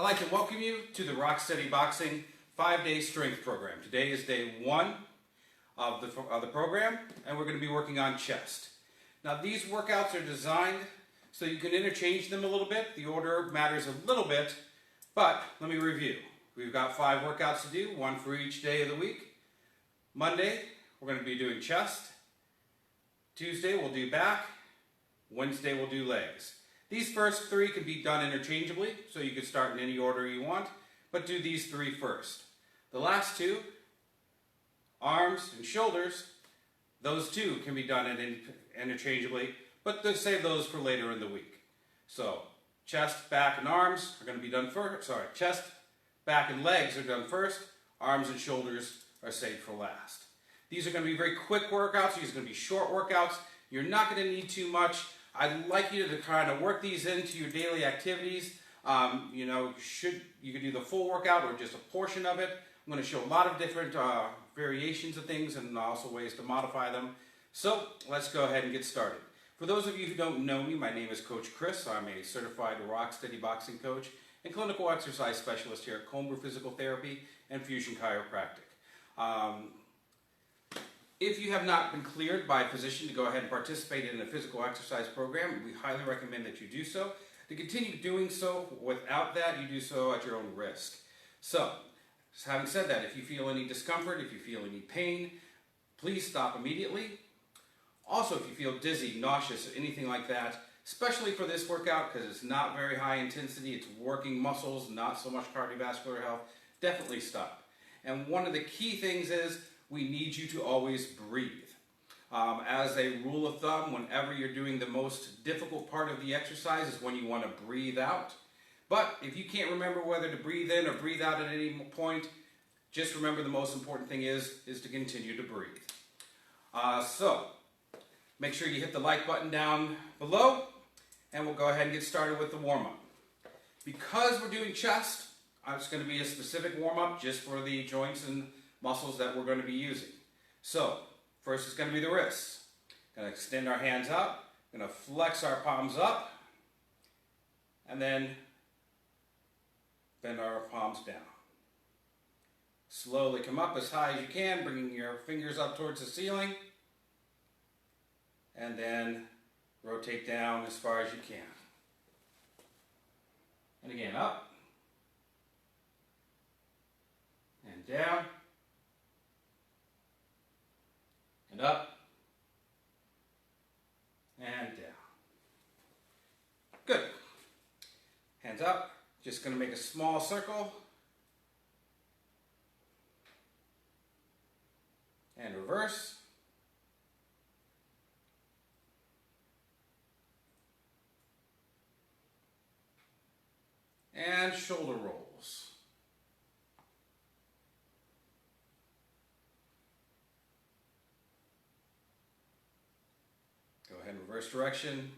I'd like to welcome you to the Rock Steady Boxing 5-day strength program. Today is day 1 of the program, and we're going to be working on chest. Now these workouts are designed so you can interchange them a little bit. The order matters a little bit, but let me review. We've got 5 workouts to do, 1 for each day of the week. Monday, we're going to be doing chest. Tuesday, we'll do back. Wednesday, we'll do legs. These first 3 can be done interchangeably, so you can start in any order you want, but do these 3 first. The last 2, arms and shoulders, those 2 can be done interchangeably, but save those for later in the week. So, chest, back, and arms are going to be done first. Chest, back, and legs are done first. Arms and shoulders are saved for last. These are going to be very quick workouts. These are going to be short workouts. You're not going to need too much. I'd like you to kind of work these into your daily activities. You can do the full workout or just a portion of it. I'm going to show a lot of different variations of things and also ways to modify them. So let's go ahead and get started. For those of you who don't know me, my name is Coach Chris. I'm a certified Rock Steady boxing coach and clinical exercise specialist here at Comber Physical Therapy and Fusion Chiropractic. If you have not been cleared by a physician to go ahead and participate in a physical exercise program, we highly recommend that you do so. To continue doing so without that, you do so at your own risk. So, having said that, if you feel any discomfort, if you feel any pain, please stop immediately. Also, if you feel dizzy, nauseous, anything like that, especially for this workout because it's not very high intensity, it's working muscles, not so much cardiovascular health, definitely stop. And one of the key things is we need you to always breathe. As a rule of thumb, whenever you're doing the most difficult part of the exercise is when you want to breathe out. But if you can't remember whether to breathe in or breathe out at any point, just remember the most important thing is to continue to breathe. So, make sure you hit the like button down below, and we'll go ahead and get started with the warm-up. Because we're doing chest, it's going to be a specific warm-up just for the joints and muscles that we're going to be using. So, first is going to be the wrists. Going to extend our hands up, going to flex our palms up, and then bend our palms down. Slowly come up as high as you can, bringing your fingers up towards the ceiling, and then rotate down as far as you can. And again, up, and down, and up, and down. Good. Hands up. Just going to make a small circle. And reverse. And shoulder rolls. Go ahead and reverse direction.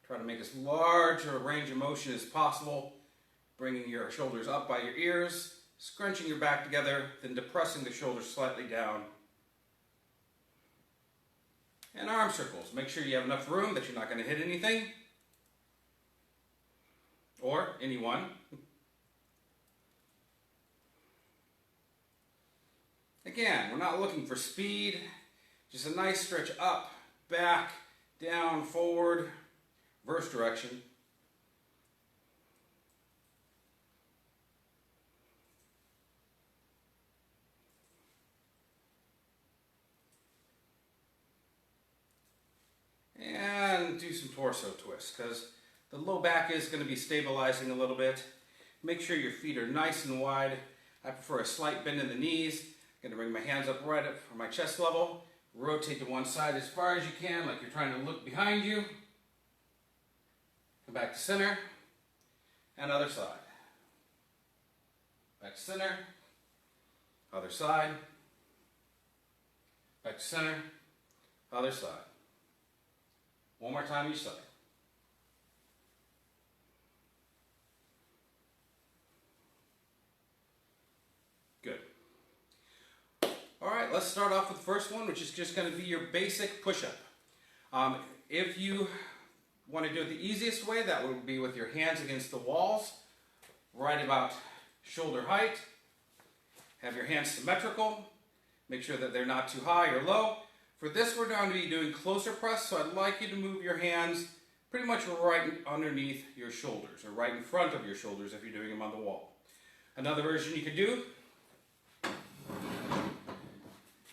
Try to make as large a range of motion as possible, bringing your shoulders up by your ears, scrunching your back together, then depressing the shoulders slightly down. And arm circles. Make sure you have enough room that you're not going to hit anything or anyone. Again, we're not looking for speed, just a nice stretch up, back, down, forward, reverse direction. And do some torso twists because the low back is going to be stabilizing a little bit. Make sure your feet are nice and wide. I prefer a slight bend in the knees. I'm going to bring my hands up right up for my chest level. Rotate to one side as far as you can, like you're trying to look behind you. Come back to center, and other side. Back to center, other side. Back to center, other side. One more time each side. Good. All right, let's start off with the first one, which is just going to be your basic push-up. If you want to do it the easiest way, that would be with your hands against the walls. right about shoulder height. Have your hands symmetrical. Make sure that they're not too high or low. For this, we're going to be doing closer press, so I'd like you to move your hands pretty much right underneath your shoulders, or right in front of your shoulders if you're doing them on the wall. Another version you could do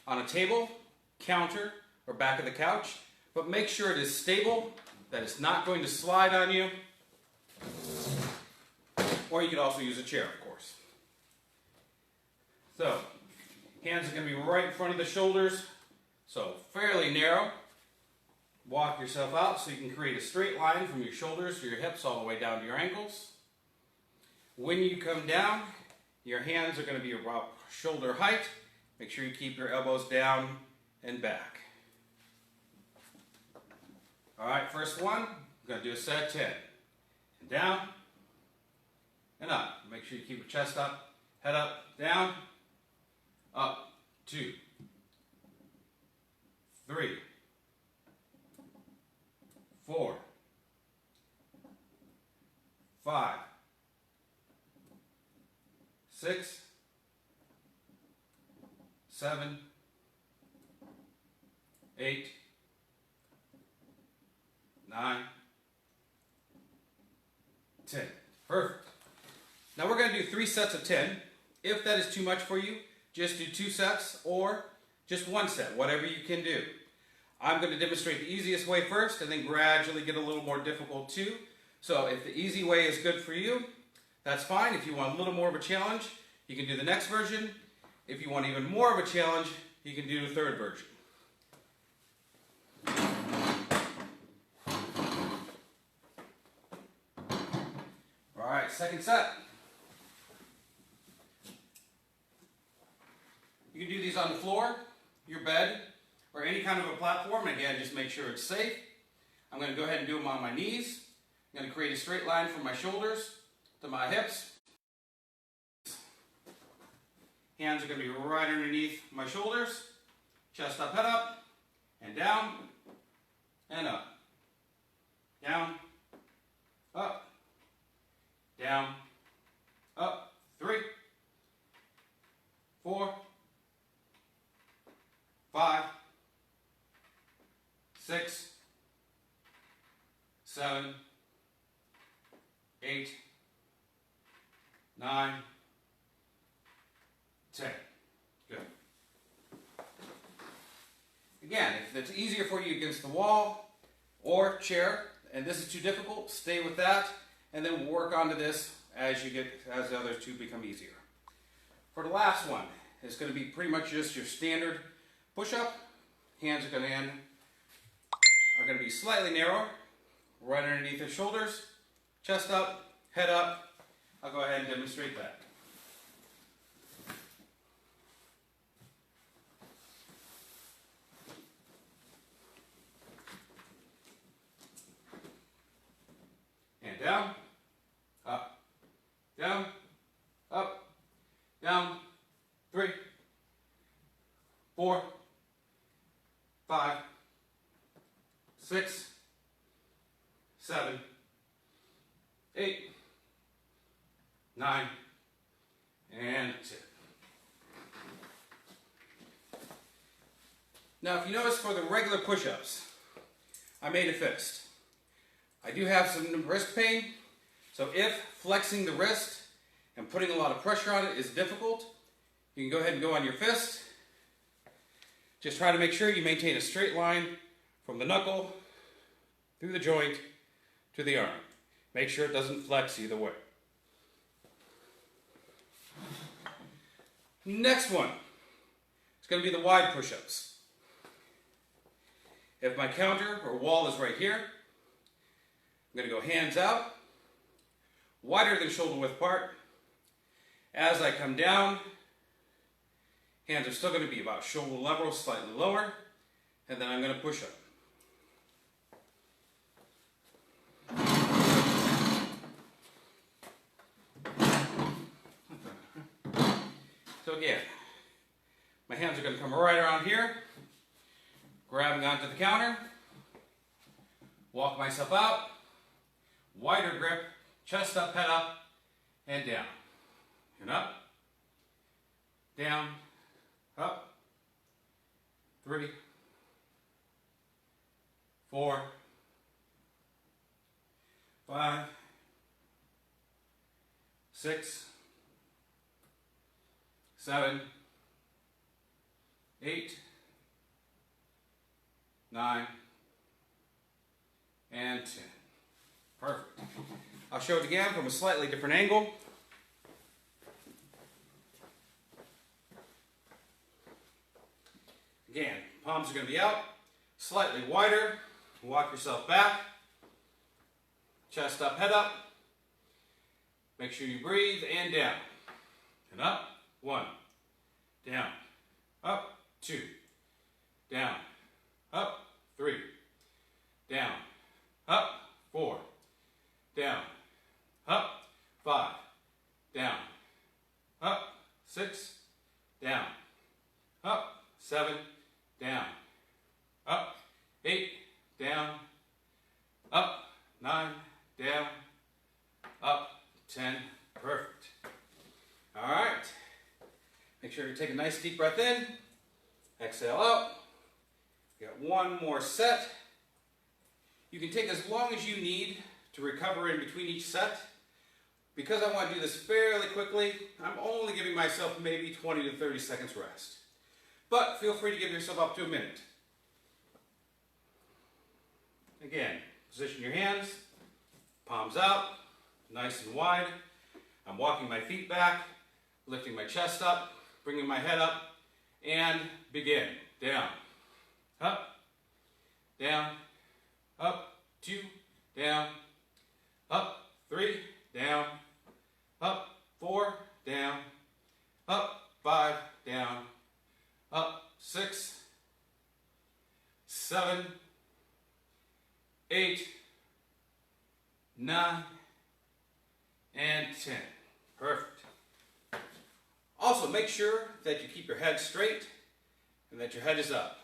on a table, counter, or back of the couch, but make sure it is stable, that it's not going to slide on you. Or you could also use a chair, of course. So, hands are going to be right in front of the shoulders, so fairly narrow. Walk yourself out so you can create a straight line from your shoulders to your hips all the way down to your ankles. When you come down, your hands are going to be about shoulder height. Make sure you keep your elbows down and back. Alright, first one, I'm going to do a set of 10. And down, and up. Make sure you keep your chest up, head up, down, up, 2, 3, 4, 5, 6, 7, 8, 9, 10. Perfect. Now we're going to do 3 sets of 10. If that is too much for you, just do 2 sets or just 1 set, whatever you can do. I'm going to demonstrate the easiest way first and then gradually get a little more difficult too. So if the easy way is good for you, that's fine. If you want a little more of a challenge, you can do the next version. If you want even more of a challenge, you can do the third version. Alright, second set. You can do these on the floor, your bed, or any kind of a platform. Again, just make sure it's safe. I'm going to go ahead and do them on my knees. I'm going to create a straight line from my shoulders to my hips. Hands are going to be right underneath my shoulders. Chest up, head up, and down, and up. Down, up, down, up. 3, 4, 5, 6, 7, 8, 9, 10. Good. Again, if it's easier for you against the wall or chair, and this is too difficult, stay with that, and then work onto this as the other two become easier. For the last one, it's going to be pretty much just your standard push-up. Hands are going to be slightly narrow, right underneath the shoulders, chest up, head up. I'll go ahead and demonstrate that. And down, up, down, up, down, 3, 4, 5, 6, 7, 8, 9, and 10. Now, if you notice for the regular push-ups, I made a fist. I do have some wrist pain, so if flexing the wrist and putting a lot of pressure on it is difficult, you can go ahead and go on your fist. Just try to make sure you maintain a straight line from the knuckle through the joint to the arm. Make sure it doesn't flex either way. Next one, it's going to be the wide push-ups. If my counter or wall is right here, I'm going to go hands out, wider than shoulder width apart. As I come down, hands are still going to be about shoulder level, slightly lower, and then I'm going to push up. So again, my hands are going to come right around here, grabbing onto the counter, walk myself out, wider grip, chest up, head up, and down, and up, down, up, 3, 4, 5, 6, 7, 8, 9, and 10. Perfect. I'll show it again from a slightly different angle. Again, palms are going to be out, slightly wider. Walk yourself back. Chest up, head up. Make sure you breathe, and down. And up, 1. Down, up, 2. Down, up, 3. Down, up, 4. Down, up, 5. Down, up, 6. Down, up, 7. Down, up, 8. Down, up, 9. Down, up, 10. Perfect. All right. Make sure you take a nice deep breath in. Exhale out. You got one more set. You can take as long as you need to recover in between each set. Because I want to do this fairly quickly, I'm only giving myself maybe 20 to 30 seconds rest. But feel free to give yourself up to a minute. Again, position your hands, palms out, nice and wide. I'm walking my feet back, lifting my chest up, bringing my head up, and begin. Down, up, down, up, 2, down, up, 3, down, up, 4, down, up, 5, down, up, 6, 7, 8, 9, and 10. Perfect. Also, make sure that you keep your head straight and that your head is up.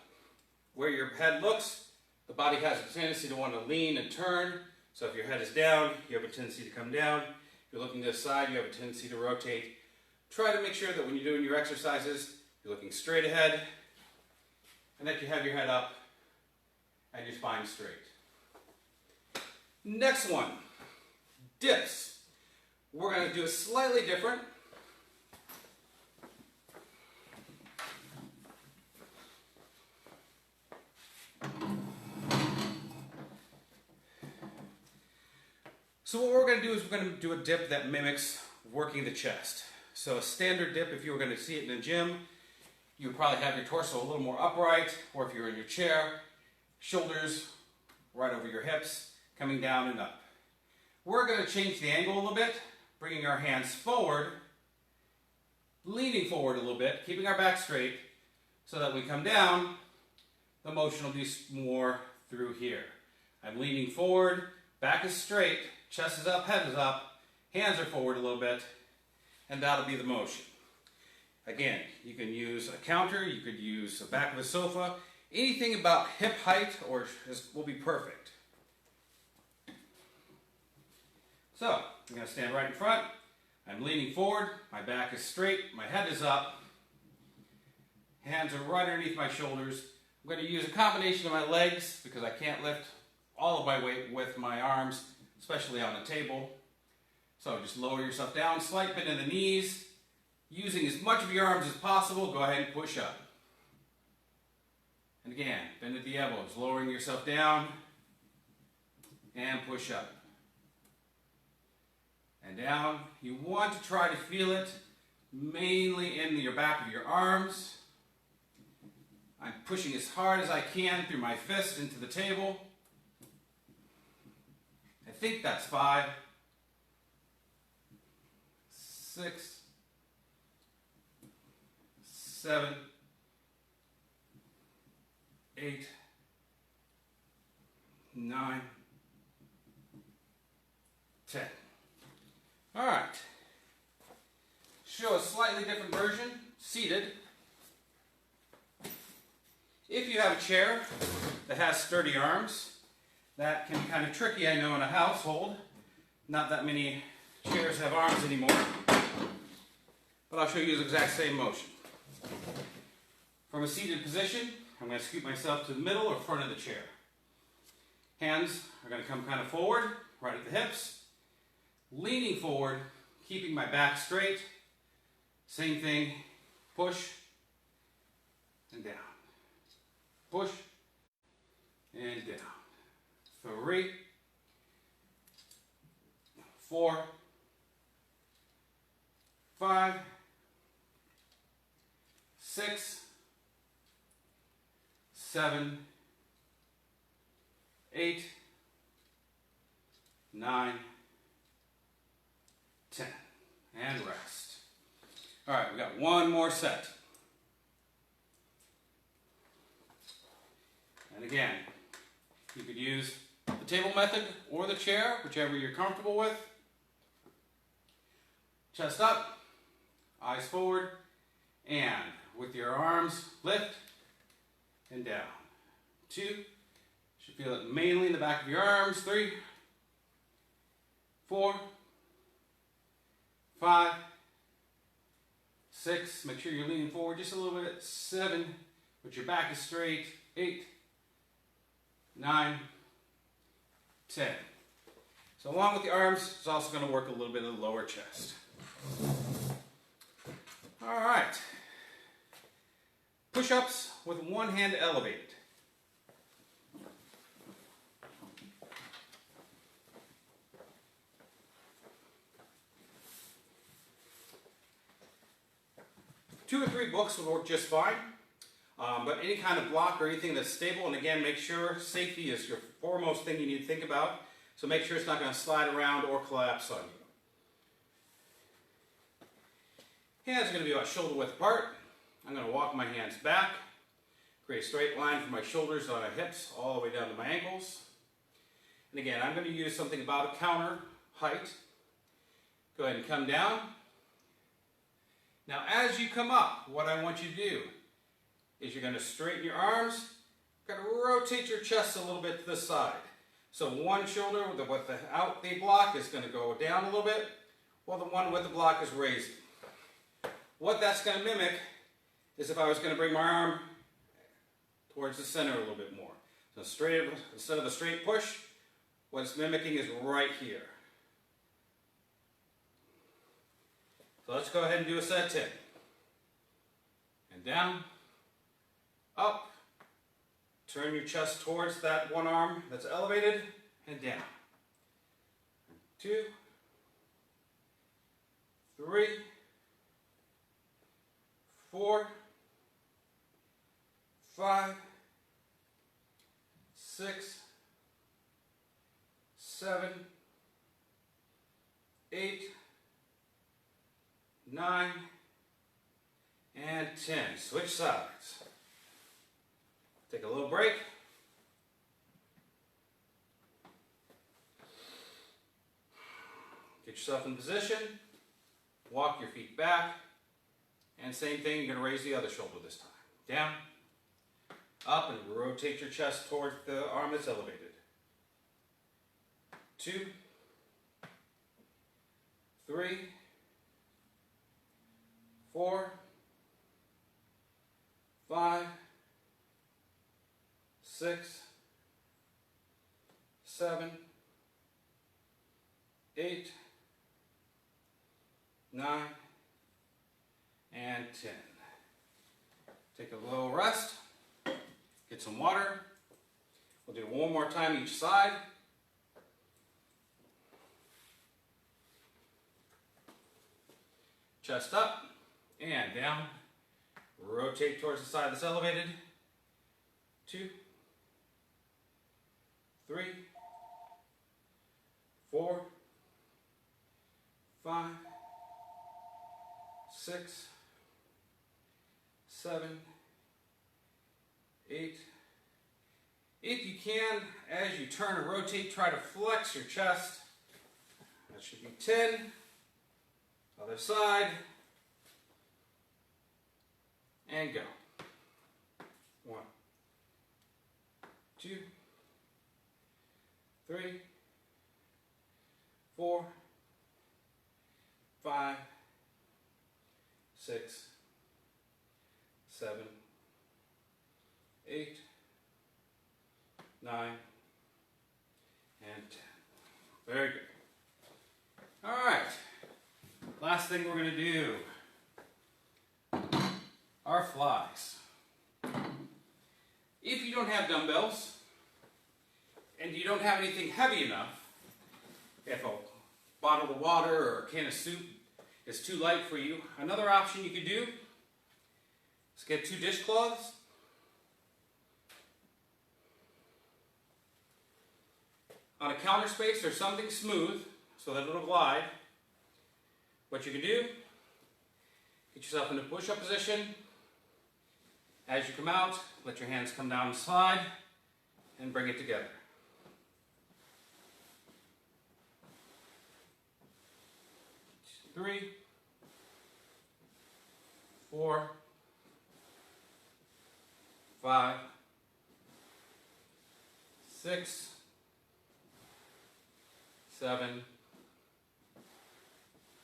Where your head looks, the body has a tendency to want to lean and turn. So if your head is down, you have a tendency to come down. If you're looking to the side, you have a tendency to rotate. Try to make sure that when you're doing your exercises, you're looking straight ahead and that you have your head up and your spine straight. Next one, dips. We're going to do it slightly different. So what we're going to do is we're going to do a dip that mimics working the chest. So a standard dip, if you were going to see it in the gym, you would probably have your torso a little more upright, or if you're in your chair, shoulders right over your hips, coming down and up. We're going to change the angle a little bit, bringing our hands forward, leaning forward a little bit, keeping our back straight, so that when we come down, the motion will be more through here. I'm leaning forward, back is straight, chest is up, head is up, hands are forward a little bit, and that'll be the motion. Again, you can use a counter, you could use the back of a sofa, anything about hip height will be perfect. So, I'm going to stand right in front, I'm leaning forward, my back is straight, my head is up, hands are right underneath my shoulders. I'm going to use a combination of my legs because I can't lift all of my weight with my arms, especially on the table. So just lower yourself down, slight bend in the knees. Using as much of your arms as possible, go ahead and push up. And again, bend at the elbows, lowering yourself down, and push up. And down. You want to try to feel it mainly in your back of your arms. I'm pushing as hard as I can through my fist into the table. I think that's 5, 6, 7, 8, 9, 10. All right. Show a slightly different version, seated. If you have a chair that has sturdy arms, that can be kind of tricky, I know, in a household. Not that many chairs have arms anymore, but I'll show you the exact same motion. From a seated position, I'm going to scoot myself to the middle or front of the chair. Hands are going to come kind of forward, right at the hips, leaning forward, keeping my back straight. Same thing, push and down. Push and down. 3, 4, 5, 6, 7, 8, 9, 10. And rest. All right, we got one more set. And again, you could use the table method or the chair, whichever you're comfortable with. Chest up, eyes forward, and with your arms, lift and down. 2, should feel it mainly in the back of your arms. 3, 4, 5, 6, make sure you're leaning forward just a little bit. 7, but your back is straight. 8, 9, 10. So along with the arms, it's also going to work a little bit of the lower chest. All right. Push-ups with one hand elevated. Two or three books will work just fine, but any kind of block or anything that's stable, and again, make sure safety is your foremost thing you need to think about, so make sure it's not going to slide around or collapse on you. Hands are going to be about shoulder width apart. I'm going to walk my hands back, create a straight line from my shoulders on my hips all the way down to my ankles. And again, I'm going to use something about a counter height. Go ahead and come down. Now as you come up, what I want you to do is you're going to straighten your arms, you're going to rotate your chest a little bit to the side. So one shoulder without the block is going to go down a little bit, while the one with the block is raising. What that's going to mimic is if I was going to bring my arm towards the center a little bit more. So straight, instead of the straight push, what it's mimicking is right here. So let's go ahead and do a set 10. And down, up, turn your chest towards that one arm that's elevated, and down. 2, 3, 4, 5, 6, 7, 8, 9, and 10. Switch sides. Take a little break. Get yourself in position. Walk your feet back. And same thing, you're going to raise the other shoulder this time. Down, up, and rotate your chest towards the arm that's elevated. 2, 3, 4, 5, 6, 7, 8, 9, and 10. Take a little rest, get some water. We'll do one more time each side. Chest up and down. Rotate towards the side that's elevated. 2, 3, 4, 5, 6, 7, 8. If you can, as you turn and rotate, try to flex your chest. That should be 10. Other side. And go. 1, 2, 3, 4, 6, 7, 8, 9, and 10. Very good. All right. Last thing we're going to do are flies. If you don't have dumbbells and you don't have anything heavy enough, if a bottle of water or a can of soup is too light for you, another option you could do is get 2 dishcloths. On a counter space or something smooth so that it'll glide. What you can do, get yourself into push-up position. As you come out, let your hands come down and slide and bring it together. Three, 4, 5, 6, 7,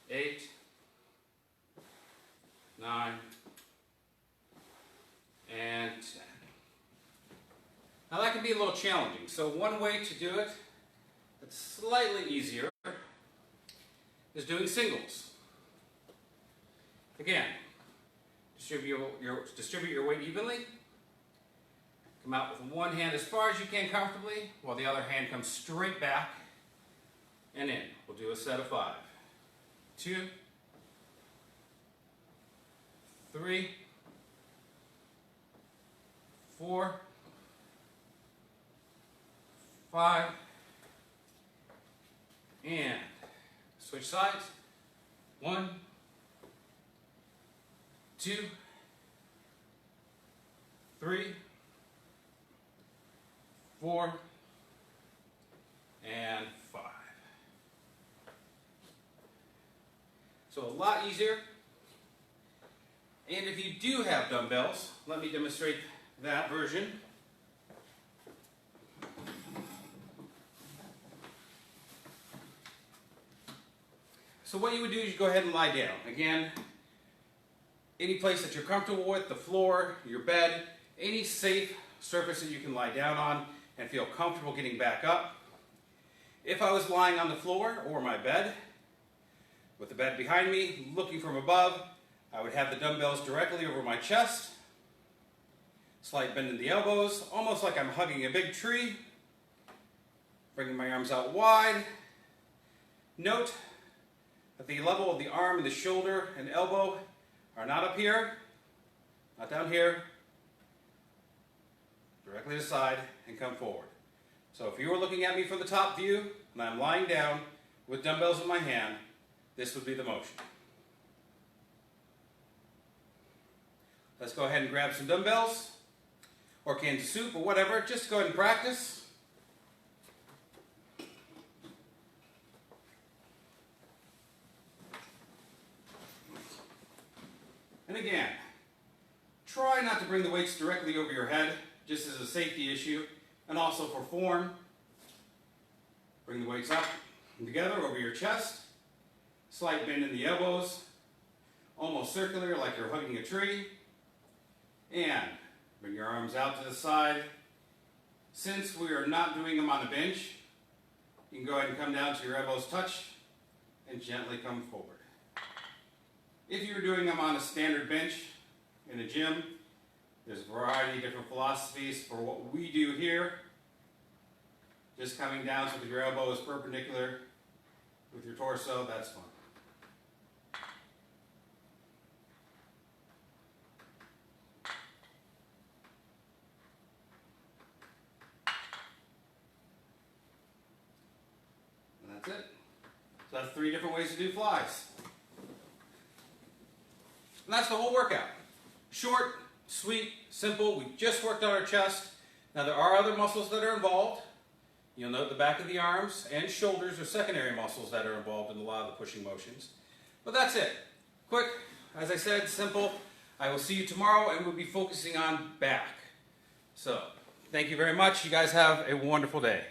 8, 9, and 10. Now that can be a little challenging. So one way to do it that's slightly easier is doing singles. Again, distribute your weight evenly. Come out with one hand as far as you can comfortably, while the other hand comes straight back and in. We'll do a set of 5. 2, 3, 4, 5, and switch sides. 1, 2, 3, 4, and 5. So a lot easier. And if you do have dumbbells, let me demonstrate that version. So what you would do is you go ahead and lie down. Again, any place that you're comfortable with, the floor, your bed, any safe surface that you can lie down on and feel comfortable getting back up. If I was lying on the floor or my bed, with the bed behind me, looking from above, I would have the dumbbells directly over my chest. Slight bend in the elbows, almost like I'm hugging a big tree. Bringing my arms out wide. Note that the level of the arm and the shoulder and elbow are not up here, not down here. Directly to the side and come forward. So if you were looking at me from the top view and I'm lying down with dumbbells in my hand, this would be the motion. Let's go ahead and grab some dumbbells or cans of soup or whatever. Just go ahead and practice. And again, try not to bring the weights directly over your head, just as a safety issue, and also for form. Bring the weights up and together over your chest. Slight bend in the elbows, almost circular like you're hugging a tree. And bring your arms out to the side. Since we are not doing them on a bench, you can go ahead and come down to your elbows touch and gently come forward. If you're doing them on a standard bench in a gym, there's a variety of different philosophies. For what we do here, just coming down so that your elbow is perpendicular with your torso, that's fine. And that's it. So that's 3 different ways to do flies. And that's the whole workout. Short, sweet, simple. We just worked on our chest. Now there are other muscles that are involved. You'll note the back of the arms and shoulders are secondary muscles that are involved in a lot of the pushing motions. But that's it. Quick, as I said, simple. I will see you tomorrow and we'll be focusing on back. So, thank you very much. You guys have a wonderful day.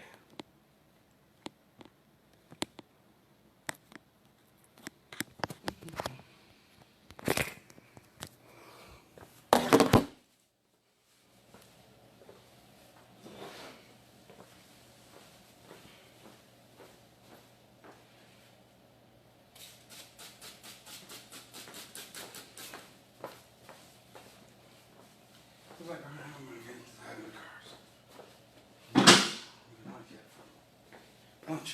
was like, all right, I'm going to get inside the cars. Not yet. Punch.